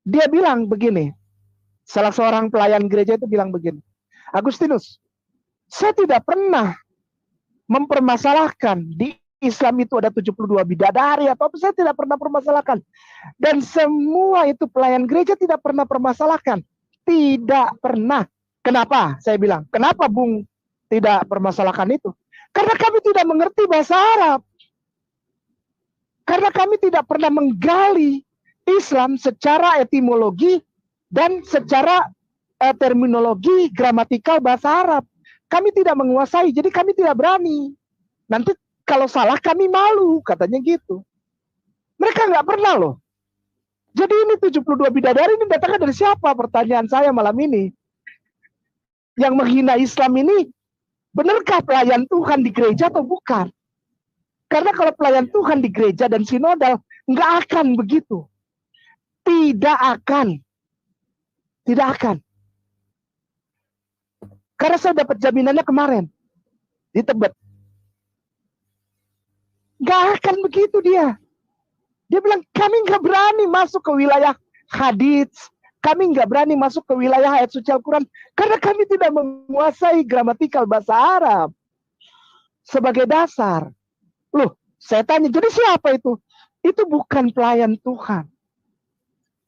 Dia bilang begini, salah seorang pelayan gereja itu bilang begini, Agustinus, saya tidak pernah mempermasalahkan di Islam itu ada 72 bidadari atau apa, saya tidak pernah permasalahkan. Dan semua itu pelayan gereja tidak pernah permasalahkan. Tidak pernah. Kenapa? Saya bilang, kenapa Bung tidak permasalahkan itu? Karena kami tidak mengerti bahasa Arab. Karena kami tidak pernah menggali Islam secara etimologi dan secara terminologi gramatikal bahasa Arab. Kami tidak menguasai, jadi kami tidak berani. Nanti kalau salah kami malu, katanya gitu. Mereka nggak pernah loh. Jadi ini 72 bidadari ini datangnya dari siapa? Pertanyaan saya malam ini. Yang menghina Islam ini, benarkah pelayan Tuhan di gereja atau bukan? Karena kalau pelayan Tuhan di gereja dan sinodal, nggak akan begitu. Tidak akan. Tidak akan. Karena saya dapat jaminannya kemarin. Di Tebet. Nggak akan begitu dia. Dia bilang, kami nggak berani masuk ke wilayah hadits. Kami nggak berani masuk ke wilayah ayat suci Al-Quran. Karena kami tidak menguasai gramatikal bahasa Arab. Sebagai dasar. Loh, saya tanya, jadi siapa itu? Itu bukan pelayan Tuhan.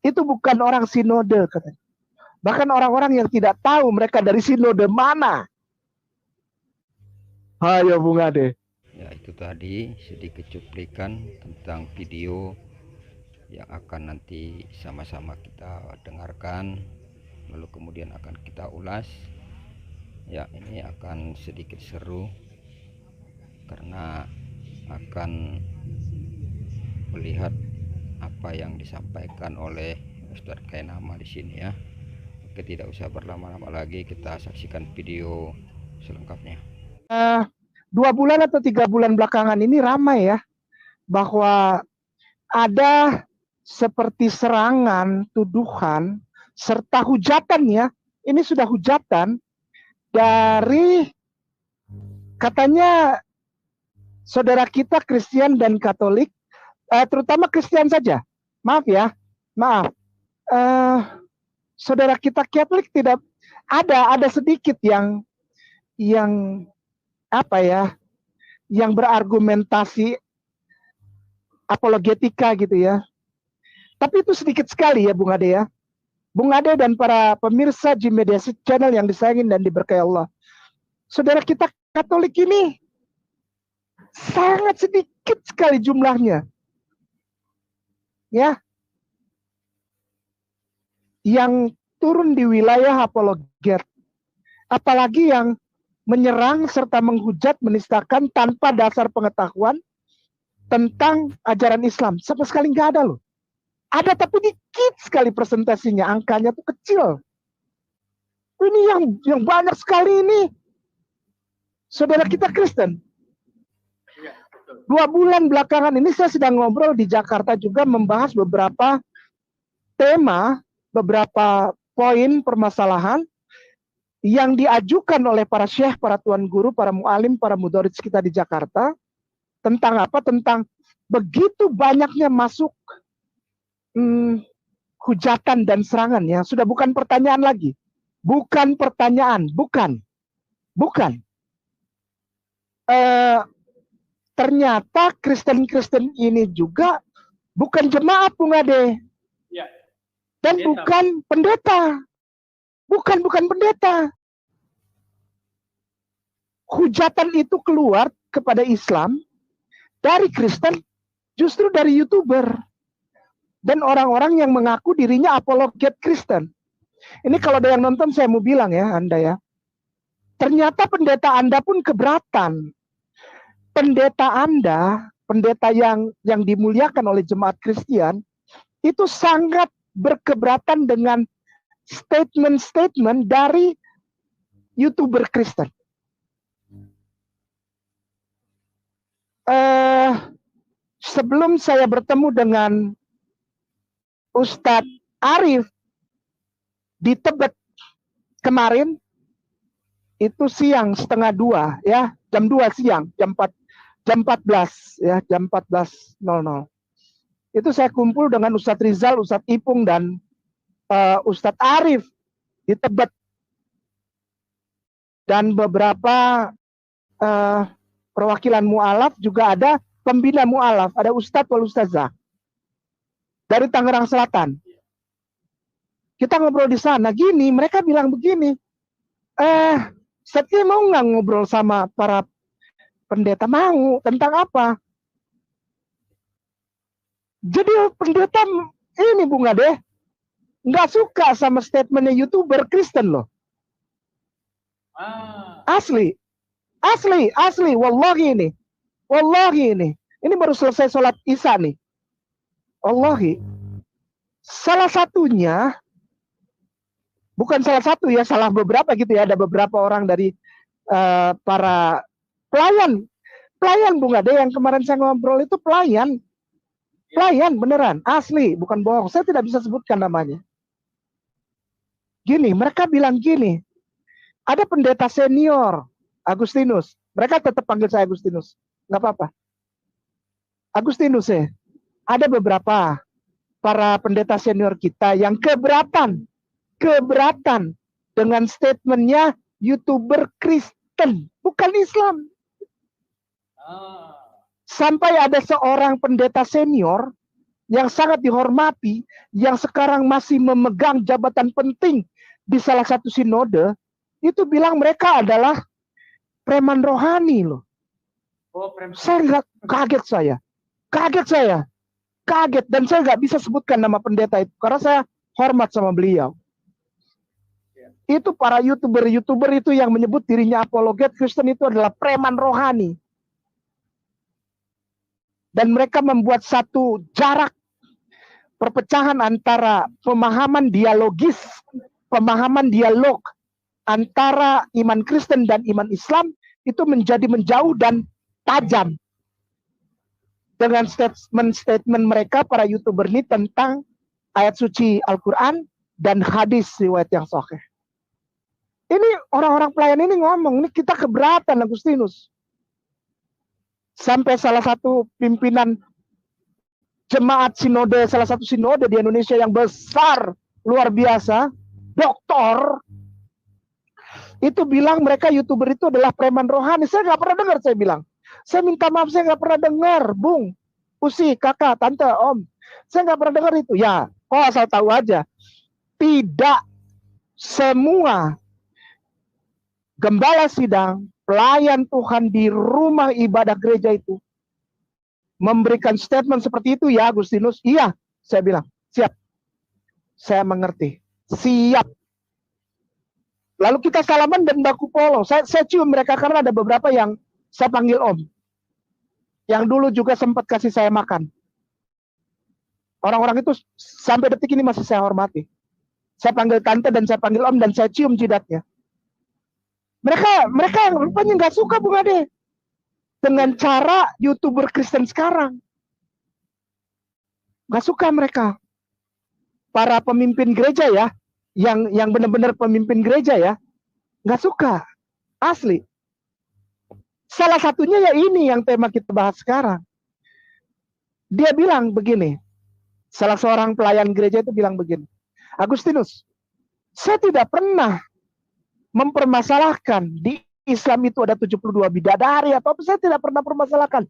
Itu bukan orang sinode, katanya. Bahkan orang-orang yang tidak tahu mereka dari sinode mana. Ayo Bung Ade. Ya, itu tadi sedikit cuplikan tentang video yang akan nanti sama-sama kita dengarkan, lalu kemudian akan kita ulas. Ya, ini akan sedikit seru karena akan melihat apa yang disampaikan oleh Ustadz Kainama di sini ya. Oke, tidak usah berlama-lama lagi, kita saksikan video selengkapnya. 2 bulan atau 3 bulan belakangan ini ramai ya, bahwa ada seperti serangan, tuduhan, serta hujatan ya, ini sudah hujatan dari katanya saudara kita Kristen dan Katolik, terutama Kristen saja, maaf ya, maaf, saudara kita Katolik tidak ada sedikit yang apa ya, yang berargumentasi apologetika gitu ya. Tapi itu sedikit sekali ya Bung Ade ya. Bung Ade dan para pemirsa di Media Channel yang disayangin dan diberkahi Allah. Saudara kita Katolik ini sangat sedikit sekali jumlahnya. Ya. Yang turun di wilayah apologet. Apalagi yang menyerang serta menghujat, menistakan tanpa dasar pengetahuan tentang ajaran Islam. Sama sekali nggak ada loh. Ada tapi dikit sekali presentasinya, angkanya tuh kecil. Ini yang banyak sekali ini saudara kita Kristen. 2 bulan belakangan ini saya sedang ngobrol di Jakarta juga membahas beberapa tema, beberapa poin permasalahan yang diajukan oleh para syekh, para tuan guru, para mualim, para mudaris kita di Jakarta. Tentang apa? Tentang begitu banyaknya masuk hujatan dan serangan ya. Sudah bukan pertanyaan lagi. Bukan pertanyaan, bukan. Ternyata Kristen-Kristen ini juga bukan jemaat Bung Ade. Ya. Dan bukan pendeta. Bukan pendeta. Hujatan itu keluar kepada Islam dari Kristen, justru dari YouTuber. Dan orang-orang yang mengaku dirinya apologet Kristen. Ini kalau ada yang nonton saya mau bilang ya Anda ya. Ternyata pendeta Anda pun keberatan. Pendeta Anda, pendeta yang dimuliakan oleh jemaat Kristen, itu sangat berkeberatan dengan statement-statement dari YouTuber Kristen. Sebelum saya bertemu dengan Ustadz Arif di Tebet kemarin, itu siang 1:30 ya, jam 2 siang, jam 14 ya, jam 14.00. Itu saya kumpul dengan Ustadz Rizal, Ustadz Ipung dan Ustadz Arif di Tebet, dan beberapa perwakilan mu'alaf, juga ada pembina mu'alaf, ada Ustadz wal Ustazah dari Tangerang Selatan. Kita ngobrol di sana, gini, mereka bilang begini, Ustadz mau nggak ngobrol sama para pendeta? Mau. Tentang apa? Jadi pendeta ini Bung Ade nggak suka sama statementnya YouTuber Kristen loh. Asli, wallahi ini. Ini baru selesai sholat Isya nih. Wallahi. Salah satunya, bukan salah satu ya, salah beberapa gitu ya. Ada beberapa orang dari para pelayan Bung Ade yang kemarin saya ngobrol itu pelayan beneran, asli, bukan bohong. Saya tidak bisa sebutkan namanya. Gini, mereka bilang gini, ada pendeta senior Agustinus, mereka tetap panggil saya Agustinus, nggak apa-apa. Agustinus ya, ada beberapa para pendeta senior kita yang keberatan dengan statementnya YouTuber Kristen, bukan Islam. Sampai ada seorang pendeta senior yang sangat dihormati, yang sekarang masih memegang jabatan penting di salah satu sinode, itu bilang mereka adalah preman rohani loh. Saya nggak kaget dan saya nggak bisa sebutkan nama pendeta itu karena saya hormat sama beliau. Itu para YouTuber itu yang menyebut dirinya apologet Kristen itu adalah preman rohani. Dan mereka membuat satu jarak perpecahan antara pemahaman dialog antara iman Kristen dan iman Islam itu menjadi menjauh dan tajam dengan statement mereka para YouTuber ini tentang ayat suci Al-Quran dan hadis riwayat yang sahih. Ini orang-orang pelayan ini ngomong, ini kita keberatan Agustinus. Sampai salah satu pimpinan jemaat sinode, salah satu sinode di Indonesia yang besar, luar biasa, doktor, itu bilang mereka YouTuber itu adalah preman rohani. Saya nggak pernah dengar, saya bilang. Saya minta maaf, saya nggak pernah dengar, Bung, Usi, kakak, tante, om. Saya nggak pernah dengar itu. Ya, kok asal tahu aja. Tidak semua gembala sidang, pelayan Tuhan di rumah ibadah gereja itu memberikan statement seperti itu ya Agustinus. Iya, saya bilang, siap. Saya mengerti. Siap. Lalu kita salaman dan baku polo. Saya cium mereka karena ada beberapa yang saya panggil om. Yang dulu juga sempat kasih saya makan. Orang-orang itu sampai detik ini masih saya hormati. Saya panggil tante dan saya panggil om dan saya cium jidatnya. Mereka yang rupanya nggak suka Bung Ade dengan cara YouTuber Kristen sekarang. Nggak suka mereka. Para pemimpin gereja ya, yang benar-benar pemimpin gereja ya, nggak suka. Asli. Salah satunya ya ini yang tema kita bahas sekarang. Dia bilang begini, salah seorang pelayan gereja itu bilang begini, Agustinus, saya tidak pernah mempermasalahkan di Islam itu ada 72 bidadari atau apa, saya tidak pernah permasalahkan.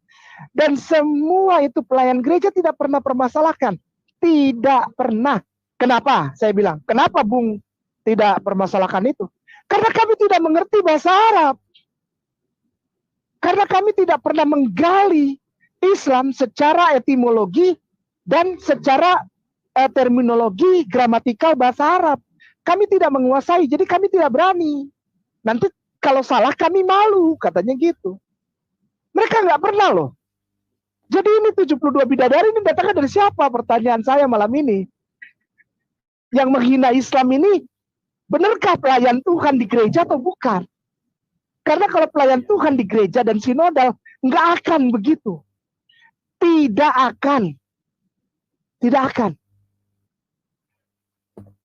Dan semua itu pelayan gereja tidak pernah permasalahkan. Tidak pernah. Kenapa? Saya bilang, kenapa Bung tidak permasalahkan itu? Karena kami tidak mengerti bahasa Arab. Karena kami tidak pernah menggali Islam secara etimologi dan secara terminologi gramatikal bahasa Arab. Kami tidak menguasai, jadi kami tidak berani. Nanti kalau salah kami malu, katanya gitu. Mereka nggak pernah loh. Jadi ini 72 bidadari ini datangnya dari siapa? Pertanyaan saya malam ini. Yang menghina Islam ini, benarkah pelayan Tuhan di gereja atau bukan? Karena kalau pelayan Tuhan di gereja dan sinodal, nggak akan begitu. Tidak akan. Tidak akan.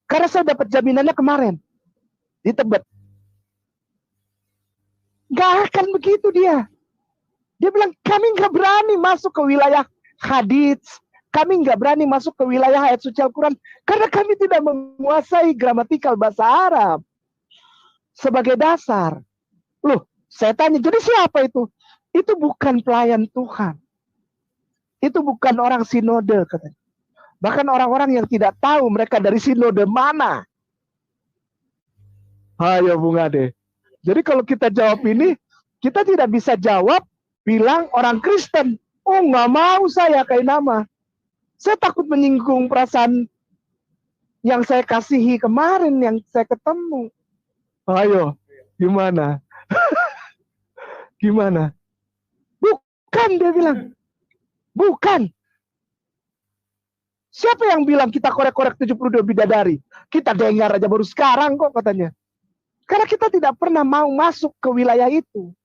Karena saya dapat jaminannya kemarin di Tebet. Nggak akan begitu dia. Dia bilang, kami nggak berani masuk ke wilayah hadits. kami nggak berani masuk ke wilayah ayat suci Al-Quran karena kami tidak menguasai gramatikal bahasa Arab sebagai dasar. Loh, saya tanya, jadi siapa itu? Itu bukan pelayan Tuhan. Itu bukan orang sinode, katanya. Bahkan orang-orang yang tidak tahu mereka dari sinode mana. Ayo Bung Ade. Jadi kalau kita jawab ini, kita tidak bisa jawab bilang orang Kristen. Oh, nggak mau saya kayak nama. Saya takut menyinggung perasaan yang saya kasihi kemarin, yang saya ketemu. Ayo, gimana? Gimana? Bukan, dia bilang. Bukan. Siapa yang bilang kita korek-korek 72 bidadari? Kita dengar aja baru sekarang kok katanya. Karena kita tidak pernah mau masuk ke wilayah itu.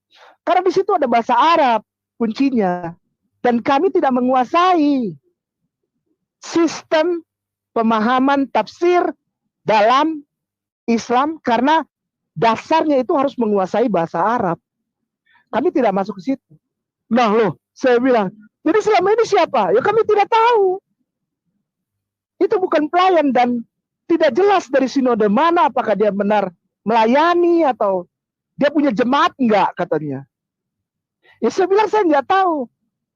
Karena di situ ada bahasa Arab kuncinya. Dan kami tidak menguasai sistem pemahaman tafsir dalam Islam karena dasarnya itu harus menguasai bahasa Arab. Kami tidak masuk ke situ. Nah loh, saya bilang, jadi selama ini siapa? Ya kami tidak tahu. Itu bukan pelayan dan tidak jelas dari sinode mana, apakah dia benar melayani atau dia punya jemaat enggak katanya. Ya saya bilang saya nggak tahu.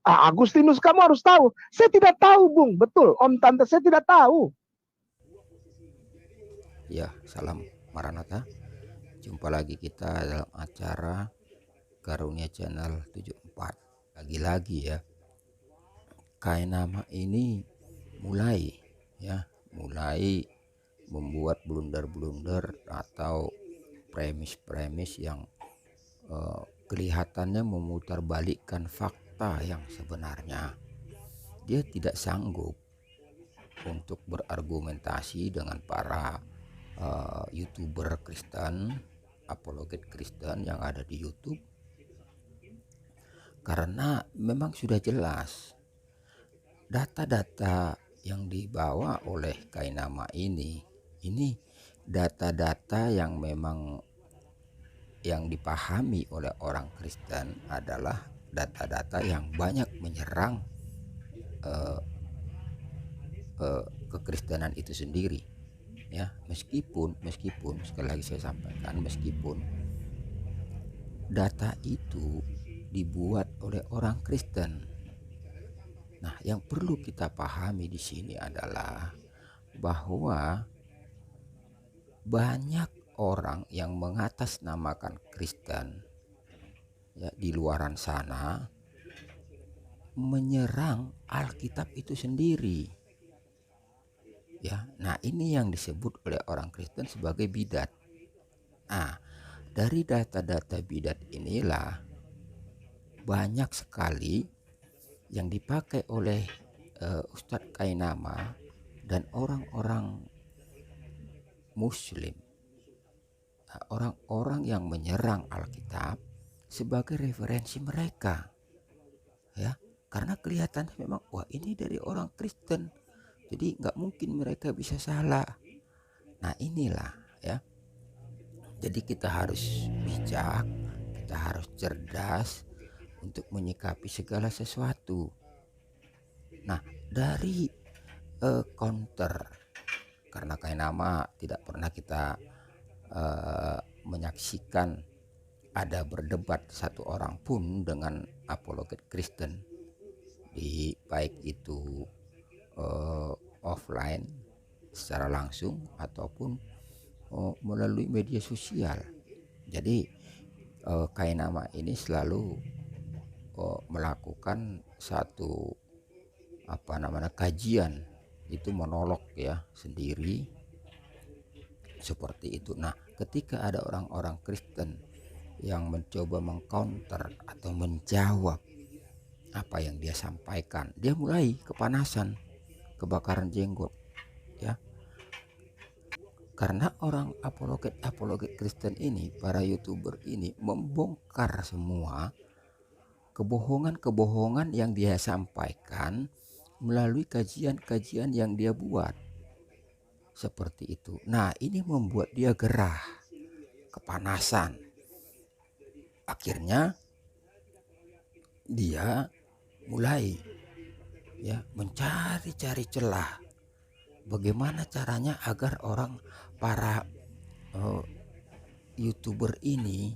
Agustinus kamu harus tahu. Saya tidak tahu Bung, betul Om Tante, saya tidak tahu. Ya, salam Maranatha. Jumpa lagi kita dalam acara Karunia Channel 74. Lagi-lagi ya, Kainama ini mulai membuat blunder-blunder atau premis-premis yang kelihatannya memutarbalikkan fakta yang sebenarnya. Dia tidak sanggup untuk berargumentasi dengan para YouTuber Kristen, apologet Kristen yang ada di YouTube, karena memang sudah jelas data-data yang dibawa oleh Kainama ini data-data yang memang yang dipahami oleh orang Kristen adalah data-data yang banyak menyerang kekristenan itu sendiri, ya. Meskipun sekali lagi saya sampaikan, meskipun data itu dibuat oleh orang Kristen. Nah, yang perlu kita pahami di sini adalah bahwa banyak orang yang mengatasnamakan Kristen ya di luaran sana menyerang Alkitab itu sendiri. Ya, nah ini yang disebut oleh orang Kristen sebagai bidat. Nah, dari data-data bidat inilah banyak sekali yang dipakai oleh Ustadz Kainama dan orang-orang Muslim, orang-orang yang menyerang Alkitab sebagai referensi mereka, ya, karena kelihatannya memang wah ini dari orang Kristen, jadi nggak mungkin mereka bisa salah. Nah inilah ya, jadi kita harus bijak, kita harus cerdas untuk menyikapi segala sesuatu. Nah dari counter, karena Kainama tidak pernah kita menyaksikan ada berdebat satu orang pun dengan apologet Kristen, di baik itu offline secara langsung ataupun melalui media sosial. Jadi Kainama ini selalu melakukan satu kajian, itu monolog ya sendiri seperti itu. Nah, ketika ada orang-orang Kristen yang mencoba mengcounter atau menjawab apa yang dia sampaikan, dia mulai kepanasan, kebakaran jenggot, ya. Karena orang apologet Kristen ini, para YouTuber ini membongkar semua kebohongan-kebohongan yang dia sampaikan melalui kajian-kajian yang dia buat. Seperti itu. Nah, ini membuat dia gerah, kepanasan. Akhirnya dia mulai ya, mencari-cari celah bagaimana caranya agar para eh, YouTuber ini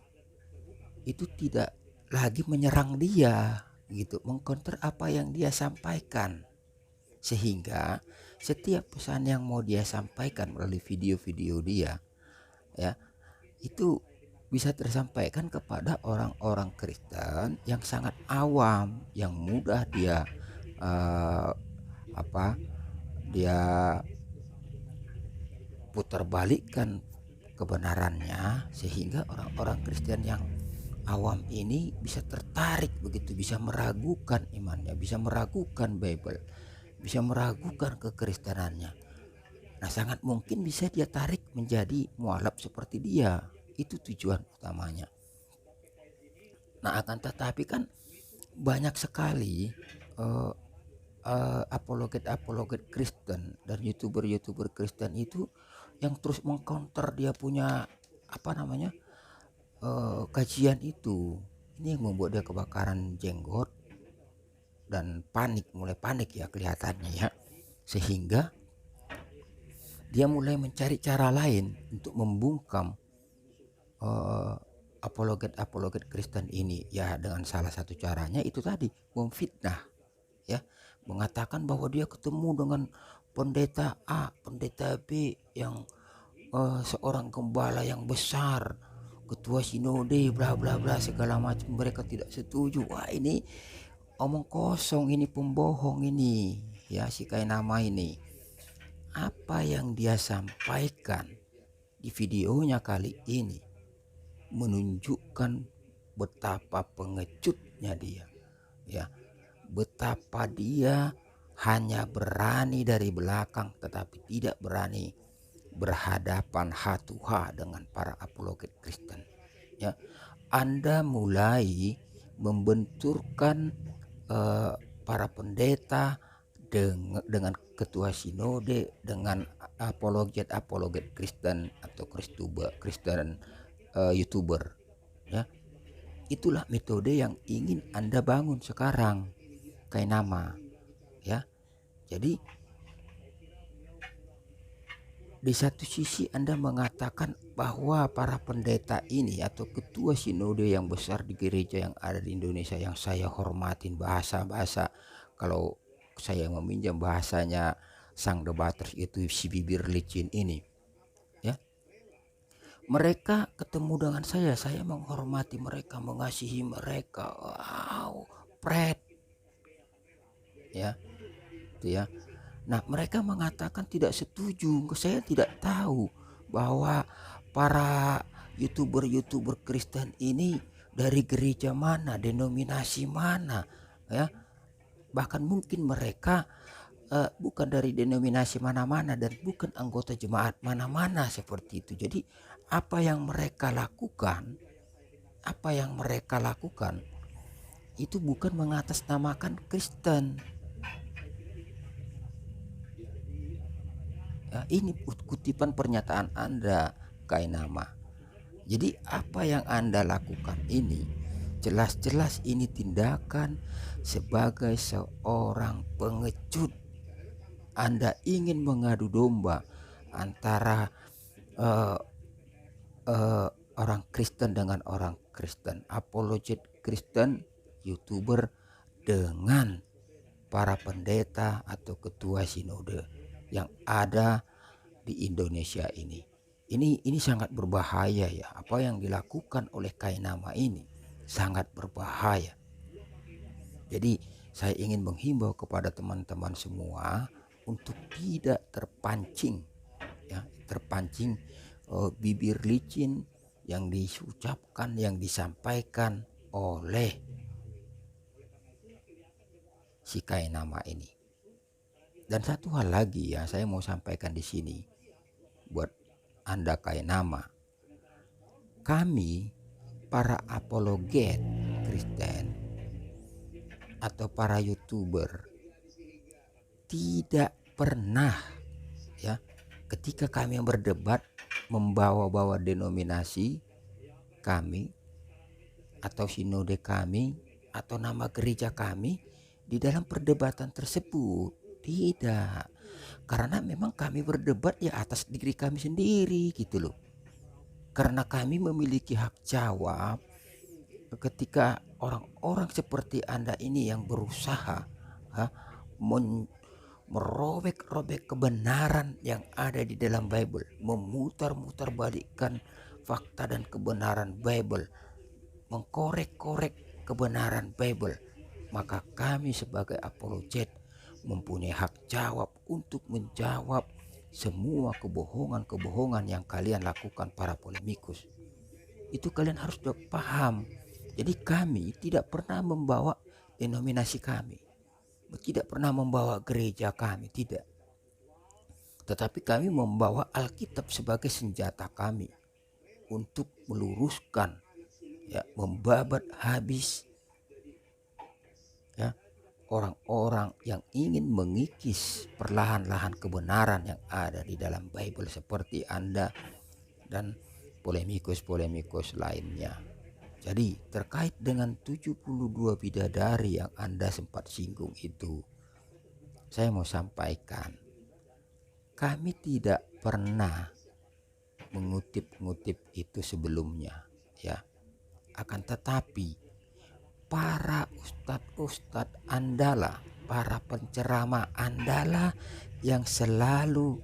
itu tidak lagi menyerang dia gitu, mengcounter apa yang dia sampaikan, sehingga setiap pesan yang mau dia sampaikan melalui video-video dia, ya, itu bisa tersampaikan kepada orang-orang Kristen yang sangat awam, yang mudah dia eh, apa dia putar balikkan kebenarannya, sehingga orang-orang Kristen yang awam ini bisa tertarik begitu, bisa meragukan imannya, bisa meragukan Bible, bisa meragukan kekristenannya. Nah, sangat mungkin bisa dia tarik menjadi mualaf seperti dia. Itu tujuan utamanya. Nah, akan tetapi kan banyak sekali uh, apologet Kristen dan YouTuber Kristen itu yang terus mengcounter dia punya kajian itu. Ini yang membuat dia kebakaran jenggot dan mulai panik ya kelihatannya ya, sehingga dia mulai mencari cara lain untuk membungkam apologet Kristen ini, ya, dengan salah satu caranya itu tadi, memfitnah, ya, mengatakan bahwa dia ketemu dengan pendeta A, pendeta B yang seorang gembala yang besar, ketua sinode, bla bla bla segala macam. Mereka tidak setuju. Wah, ini omong kosong, ini pembohong ini, ya, si Kainama ini. Apa yang dia sampaikan di videonya kali ini menunjukkan betapa pengecutnya dia, ya, betapa dia hanya berani dari belakang tetapi tidak berani berhadapan hatuha dengan para apologet Kristen, ya. Anda mulai membenturkan para pendeta dengan ketua sinode, dengan apologet Kristen atau Kristen YouTuber, ya. Itulah metode yang ingin Anda bangun sekarang, Kainama, ya. Jadi di satu sisi Anda mengatakan bahwa para pendeta ini atau ketua sinode yang besar di gereja yang ada di Indonesia, yang saya hormatin bahasa-bahasa, kalau saya meminjam bahasanya sang debaters itu, si bibir licin ini, ya, mereka ketemu dengan saya menghormati mereka, mengasihi mereka, wow, pret, ya, itu ya. Nah, mereka mengatakan tidak setuju. Saya tidak tahu bahwa para YouTuber Kristen ini dari gereja mana, denominasi mana, ya. Bahkan mungkin mereka bukan dari denominasi mana-mana dan bukan anggota jemaat mana-mana seperti itu. Jadi apa yang mereka lakukan itu bukan mengatasnamakan Kristen. Ya, ini kutipan pernyataan Anda, Kainama. Jadi apa yang Anda lakukan ini jelas-jelas ini tindakan sebagai seorang pengecut. Anda ingin mengadu domba antara uh, orang Kristen dengan orang Kristen, apologet Kristen, YouTuber dengan para pendeta atau ketua sinode yang ada di Indonesia ini. Ini sangat berbahaya, ya. Apa yang dilakukan oleh Kainama ini sangat berbahaya. Jadi saya ingin menghimbau kepada teman-teman semua untuk tidak terpancing, ya, bibir licin yang diucapkan, yang disampaikan oleh si Kainama ini. Dan satu hal lagi, ya, saya mau sampaikan di sini buat Anda Kainama. Kami para apologet Kristen atau para YouTuber tidak pernah, ya, ketika kami berdebat membawa-bawa denominasi kami atau sinode kami atau nama gereja kami di dalam perdebatan tersebut. Tidak, karena memang kami berdebat ya atas diri kami sendiri gitu loh. Karena kami memiliki hak jawab ketika orang-orang seperti Anda ini yang berusaha merobek-robek kebenaran yang ada di dalam Bible, memutar-mutar balikkan fakta dan kebenaran Bible, mengkorek-korek kebenaran Bible, maka kami sebagai apologet mempunyai hak jawab untuk menjawab semua kebohongan-kebohongan yang kalian lakukan para polemikus. Itu kalian harus paham. Jadi kami tidak pernah membawa denominasi kami, tidak pernah membawa gereja kami, tidak. Tetapi kami membawa Alkitab sebagai senjata kami untuk meluruskan, ya, membabat habis, ya, orang-orang yang ingin mengikis perlahan-lahan kebenaran yang ada di dalam Bible seperti Anda dan polemikus-polemikus lainnya. Jadi terkait dengan 72 bidadari yang Anda sempat singgung itu, saya mau sampaikan, kami tidak pernah mengutip-ngutip itu sebelumnya, ya. Akan tetapi para ustadz-ustadz andalah, para penceramah andalah yang selalu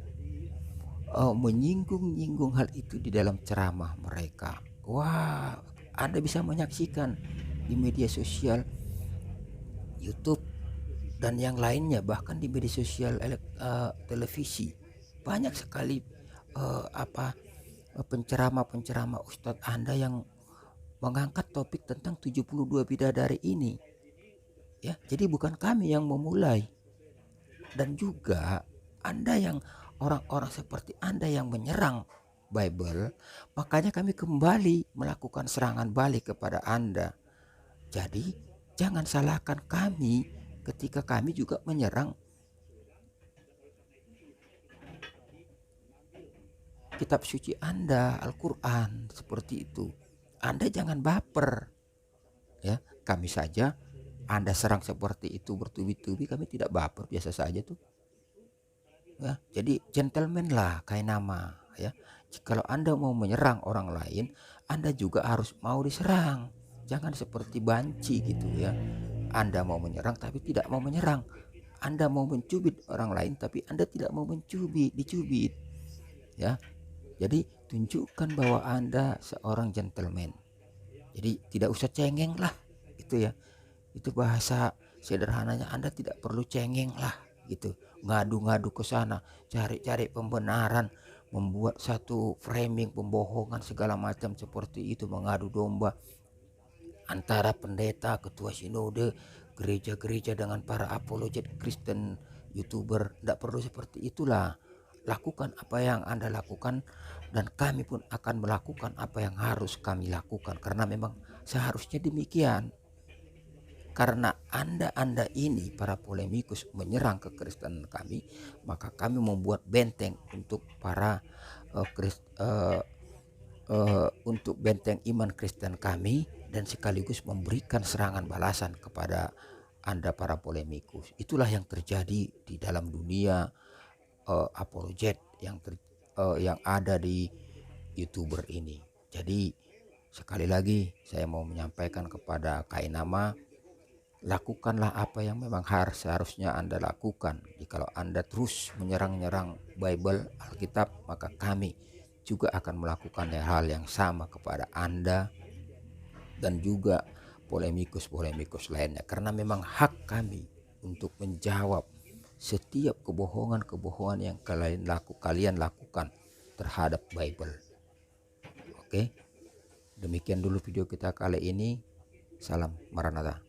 menyinggung-nyinggung hal itu di dalam ceramah mereka. Wah, Anda bisa menyaksikan di media sosial, YouTube dan yang lainnya, bahkan di media sosial televisi, banyak sekali penceramah-penceramah ustadz Anda yang mengangkat topik tentang 72 bidadari ini, ya. Jadi bukan kami yang memulai, dan juga Anda yang orang-orang seperti Anda yang menyerang Bible, makanya kami kembali melakukan serangan balik kepada Anda. Jadi jangan salahkan kami ketika kami juga menyerang kitab suci Anda, Al-Quran, seperti itu. Anda jangan baper, ya. Kami saja Anda serang seperti itu bertubi-tubi, kami tidak baper, biasa saja tuh, ya. Jadi gentleman lah kayak nama, ya. Kalau Anda mau menyerang orang lain, Anda juga harus mau diserang. Jangan seperti banci gitu, ya. Anda mau menyerang tapi tidak mau menyerang. Anda mau mencubit orang lain tapi Anda tidak mau dicubit, ya. Jadi tunjukkan bahwa Anda seorang gentleman. Jadi tidak usah cengeng lah, gitu ya. Itu bahasa sederhananya, Anda tidak perlu cengeng lah, gitu. Ngadu-ngadu ke sana, cari-cari pembenaran, membuat satu framing pembohongan segala macam seperti itu, mengadu domba antara pendeta, ketua sinode, gereja-gereja dengan para apologet Kristen, YouTuber. Tidak perlu seperti itulah. Lakukan apa yang Anda lakukan, dan kami pun akan melakukan apa yang harus kami lakukan, karena memang seharusnya demikian. Karena Anda ini para polemikus menyerang kekristenan kami, maka kami membuat benteng untuk para untuk benteng iman Kristen kami, dan sekaligus memberikan serangan balasan kepada Anda para polemikus. Itulah yang terjadi di dalam dunia apologet yang ada di YouTuber ini. Jadi sekali lagi saya mau menyampaikan kepada Kainama, lakukanlah apa yang memang seharusnya Anda lakukan. Jikalau Anda terus menyerang Bible, Alkitab, maka kami juga akan melakukan hal yang sama kepada Anda dan juga polemikus-polemikus lainnya. Karena memang hak kami untuk menjawab setiap kebohongan-kebohongan yang kalian lakukan terhadap Bible. Oke, demikian dulu video kita kali ini. Salam Maranatha.